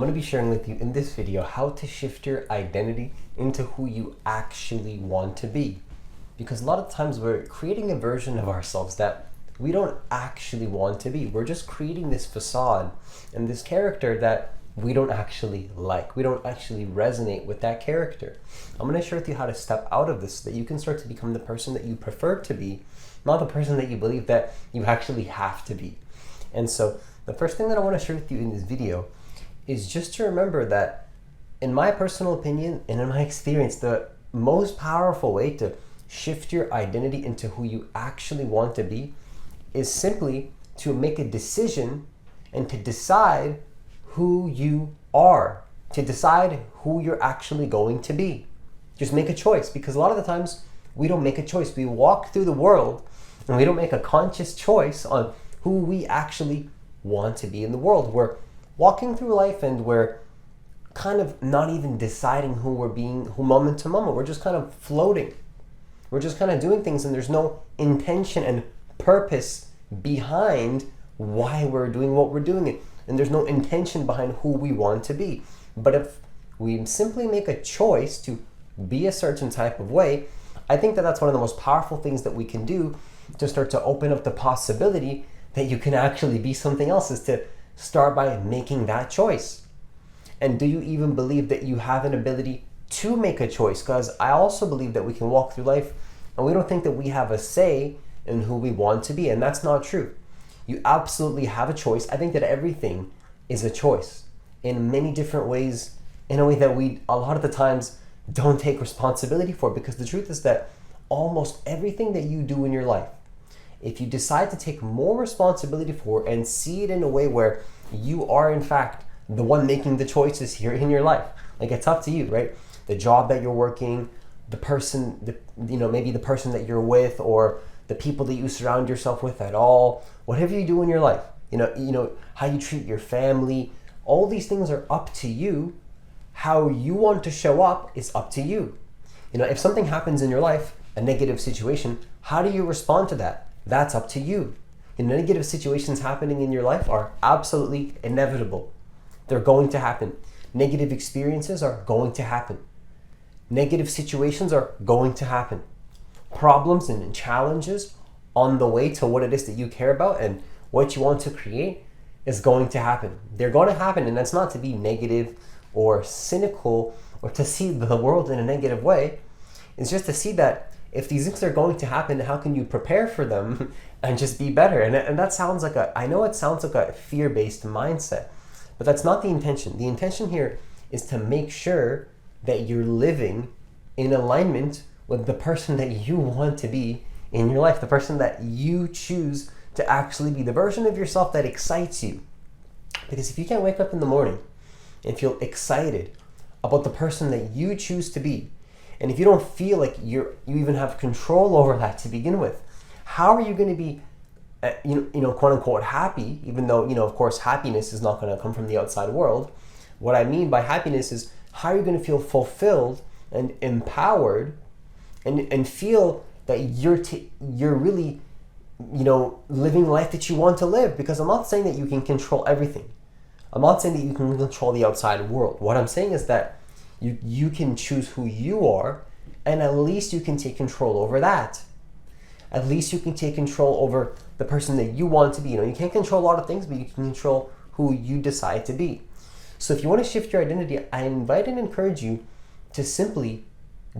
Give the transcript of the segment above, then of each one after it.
I'm going to be sharing with you in this video how to shift your identity into who you actually want to be. Because a lot of times we're creating a version of ourselves that we don't actually want to be. We're just creating this facade and this character that we don't actually like. We don't actually resonate with that character. I'm going to share with you how to step out of this so that you can start to become the person that you prefer to be, not the person that you believe that you actually have to be. And so the first thing that I want to share with you in this video is just to remember that, in my personal opinion and in my experience, the most powerful way to shift your identity into who you actually want to be is simply to make a decision and to decide who you are, to decide who you're actually going to be. Just make a choice, because a lot of the times we don't make a choice. We walk through the world and we don't make a conscious choice on who we actually want to be in the world. We're walking through life and we're kind of not even deciding who we're being, who moment to moment. We're just kind of floating. We're just kind of doing things, and there's no intention and purpose behind why we're doing what we're doing. And there's no intention behind who we want to be. But if we simply make a choice to be a certain type of way, I think that that's one of the most powerful things that we can do to start to open up the possibility that you can actually be something else, is to start by making that choice. And do you even believe that you have an ability to make a choice? Because I also believe that we can walk through life and we don't think that we have a say in who we want to be, and that's not true. You absolutely have a choice. I think that everything is a choice in many different ways, in a way that we a lot of the times don't take responsibility for, because the truth is that almost everything that you do in your life, if you decide to take more responsibility for and see it in a way where you are in fact the one making the choices here in your life, like it's up to you, right? The job that you're working, the person, maybe the person that you're with, or the people that you surround yourself with at all, whatever you do in your life, how you treat your family, all these things are up to you. How you want to show up is up to you. If something happens in your life, a negative situation, how do you respond to that? That's up to you. Negative situations happening in your life are absolutely inevitable. They're going to happen. Negative experiences are going to happen. Negative situations are going to happen. Problems and challenges on the way to what it is that you care about and what you want to create is going to happen. They're going to happen, and that's not to be negative or cynical or to see the world in a negative way. It's just to see that if these things are going to happen, how can you prepare for them and just be better? And that sounds like I know it sounds like a fear-based mindset, but that's not the intention. The intention here is to make sure that you're living in alignment with the person that you want to be in your life, the person that you choose to actually be, the version of yourself that excites you. Because if you can't wake up in the morning and feel excited about the person that you choose to be, and if you don't feel like you even have control over that to begin with, how are you going to be, quote unquote, happy? Even though, of course, happiness is not going to come from the outside world. What I mean by happiness is, how are you going to feel fulfilled and empowered, and feel that you're really, living life that you want to live? Because I'm not saying that you can control everything. I'm not saying that you can control the outside world. What I'm saying is that you can choose who you are, and at least you can take control over that. At least you can take control over the person that you want to be. You can't control a lot of things, but you can control who you decide to be. So if you want to shift your identity, I invite and encourage you to simply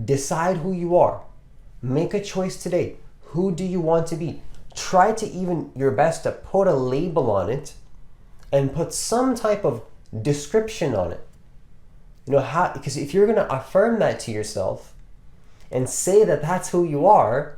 decide who you are. Make a choice today. Who do you want to be? Try to even your best to put a label on it and put some type of description on it. Because if you're going to affirm that to yourself and say that that's who you are,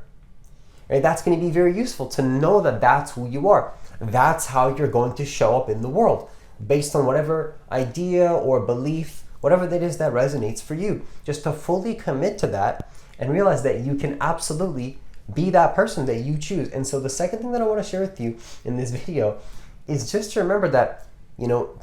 right, that's going to be very useful to know that that's who you are. That's how you're going to show up in the world, based on whatever idea or belief, whatever that is that resonates for you. Just to fully commit to that and realize that you can absolutely be that person that you choose. And so the second thing that I want to share with you in this video is just to remember that,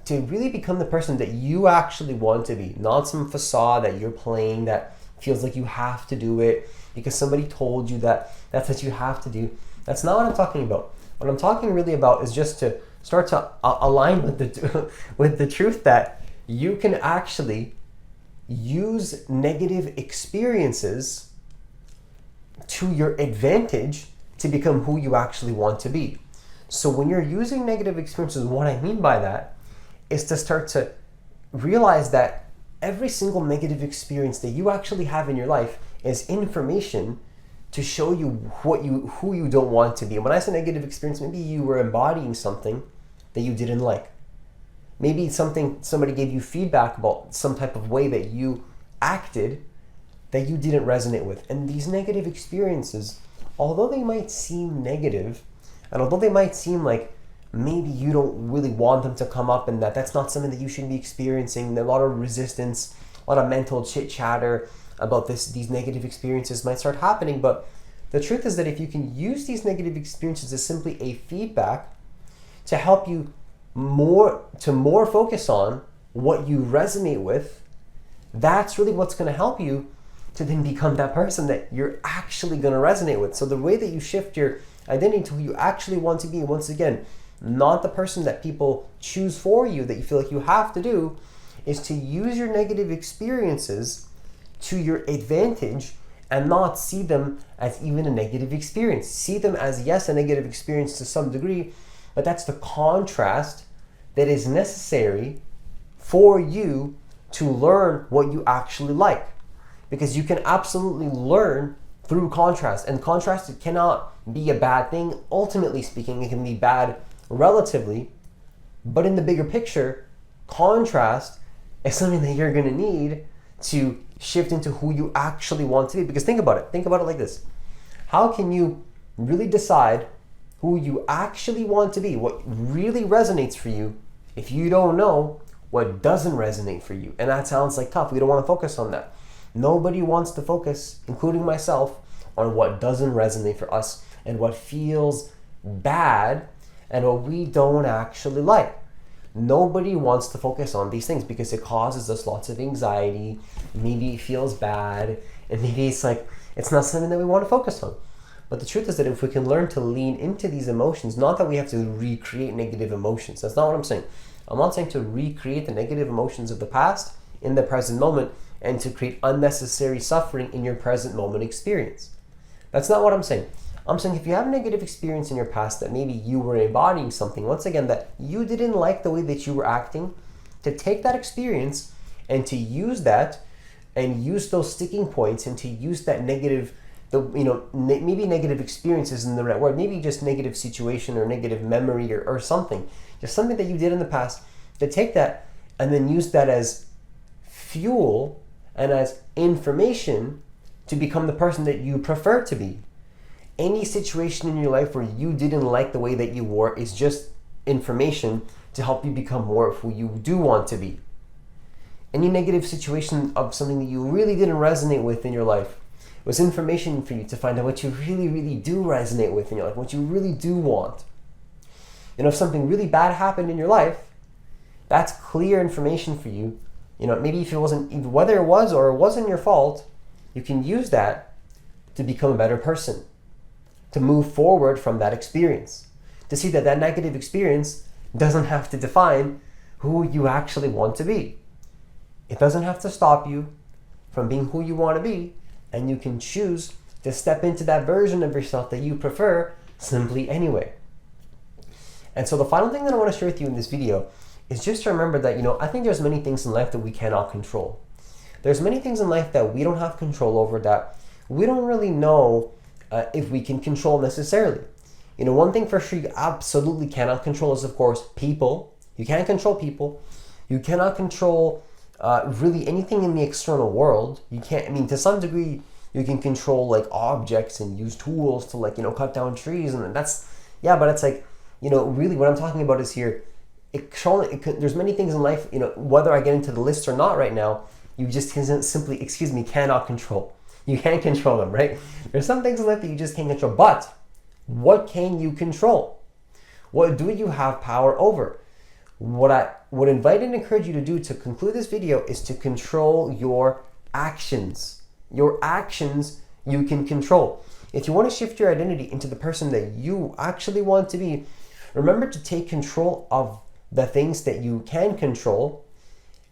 to really become the person that you actually want to be, not some facade that you're playing that feels like you have to do it because somebody told you that that's what you have to do. That's not what I'm talking about. What I'm talking really about is just to start to align with the with the truth that you can actually use negative experiences to your advantage to become who you actually want to be. So when you're using negative experiences, what I mean by that is to start to realize that every single negative experience that you actually have in your life is information to show you who you don't want to be. And when I say negative experience, maybe you were embodying something that you didn't like. Maybe somebody gave you feedback about some type of way that you acted that you didn't resonate with. And these negative experiences, although they might seem negative, and although they might seem like maybe you don't really want them to come up and that's not something that you should be experiencing, a lot of resistance, a lot of mental chit chatter about these negative experiences might start happening. But the truth is that if you can use these negative experiences as simply a feedback to help you more focus on what you resonate with, that's really what's going to help you to then become that person that you're actually going to resonate with. So the way that you shift your identity to who you actually want to be, once again, not the person that people choose for you, that you feel like you have to do, is to use your negative experiences to your advantage and not see them as even a negative experience. See them as, yes, a negative experience to some degree, but that's the contrast that is necessary for you to learn what you actually like. Because you can absolutely learn through contrast, and contrast, it cannot be a bad thing. Ultimately speaking, it can be bad relatively, but in the bigger picture, contrast is something that you're going to need to shift into who you actually want to be. Because think about it like this: how can you really decide who you actually want to be, what really resonates for you, if you don't know what doesn't resonate for you? And that sounds like tough. We don't want to focus on that. Nobody wants to focus, including myself, on what doesn't resonate for us and what feels bad and what we don't actually like. Nobody wants to focus on these things because it causes us lots of anxiety. Maybe it feels bad, and maybe it's like it's not something that we want to focus on. But the truth is that if we can learn to lean into these emotions, not that we have to recreate negative emotions. That's not what I'm saying. I'm not saying to recreate the negative emotions of the past in the present moment and to create unnecessary suffering in your present moment experience. That's not what I'm saying. I'm saying if you have a negative experience in your past that maybe you were embodying something, once again, that you didn't like the way that you were acting, to take that experience and to use that and use those sticking points and to use that negative, maybe negative experience isn't the right word, maybe just negative situation or negative memory or something, just something that you did in the past, to take that and then use that as fuel and as information to become the person that you prefer to be. Any situation in your life where you didn't like the way that you were is just information to help you become more of who you do want to be. Any negative situation of something that you really didn't resonate with in your life was information for you to find out what you really, really do resonate with in your life, what you really do want. If something really bad happened in your life, that's clear information for you. Maybe if it wasn't, whether it was or it wasn't your fault, you can use that to become a better person, to move forward from that experience, to see that that negative experience doesn't have to define who you actually want to be. It doesn't have to stop you from being who you want to be, and you can choose to step into that version of yourself that you prefer simply anyway. And so the final thing that I want to share with you in this video is just to remember that, I think there's many things in life that we cannot control. There's many things in life that we don't have control over, that we don't really know if we can control necessarily. One thing for sure you absolutely cannot control is, of course, people. You can't control people. You cannot control really anything in the external world. You can't, to some degree, you can control like objects and use tools to cut down trees, and that's, but it's like, really what I'm talking about is here, there's many things in life, whether I get into the list or not right now, you just simply, cannot control. You can't control them, right? There's some things in life that you just can't control, but what can you control? What do you have power over? What I would invite and encourage you to do to conclude this video is to control your actions. Your actions you can control. If you want to shift your identity into the person that you actually want to be, remember to take control of the things that you can control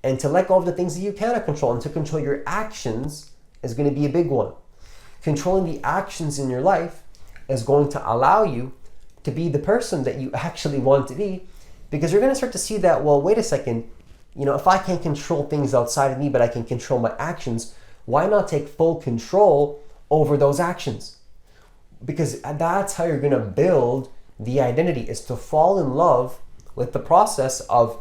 and to let go of the things that you cannot control, and to control your actions is going to be a big one. Controlling the actions in your life is going to allow you to be the person that you actually want to be, because you're going to start to see that, well, wait a second, if I can't control things outside of me, but I can control my actions, why not take full control over those actions? Because that's how you're going to build the identity, is to fall in love with the process of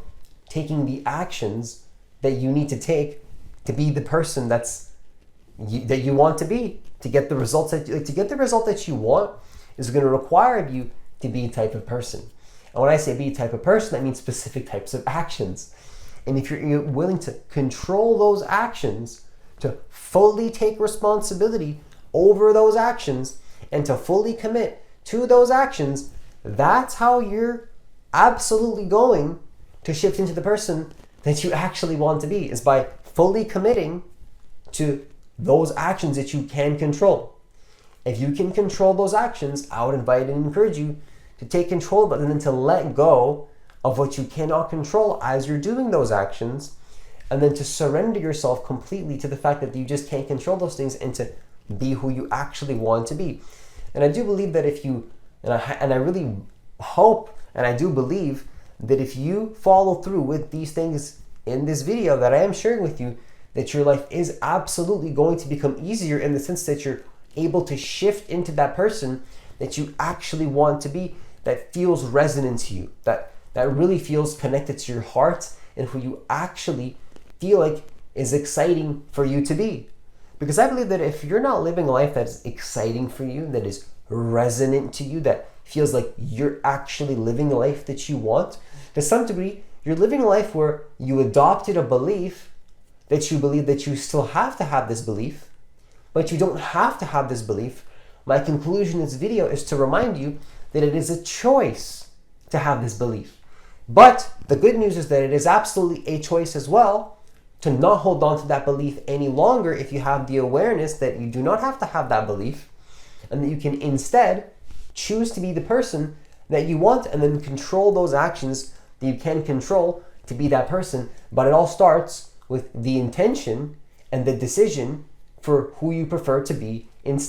taking the actions that you need to take to be the person that you want to be, to get the results to get the result that you want is going to require you to be a type of person. And when I say be a type of person, that means specific types of actions. And if you're willing to control those actions, to fully take responsibility over those actions, and to fully commit to those actions, that's how you're absolutely going to shift into the person that you actually want to be, is by fully committing to those actions that you can control. If you can control those actions, I would invite and encourage you to take control of it, and then to let go of what you cannot control as you're doing those actions, and then to surrender yourself completely to the fact that you just can't control those things, and to be who you actually want to be. And I do believe that if you, and I really hope, and I do believe that if you follow through with these things in this video that I am sharing with you, that your life is absolutely going to become easier, in the sense that you're able to shift into that person that you actually want to be, that feels resonant to you, that really feels connected to your heart, and who you actually feel like is exciting for you to be. Because I believe that if you're not living a life that is exciting for you, that is resonant to you, that feels like you're actually living a life that you want, to some degree, you're living a life where you adopted a belief that you believe that you still have to have this belief, but you don't have to have this belief. My conclusion in this video is to remind you that it is a choice to have this belief. But the good news is that it is absolutely a choice as well to not hold on to that belief any longer, if you have the awareness that you do not have to have that belief, and that you can instead choose to be the person that you want, and then control those actions that you can control to be that person. But it all starts with the intention and the decision for who you prefer to be instead.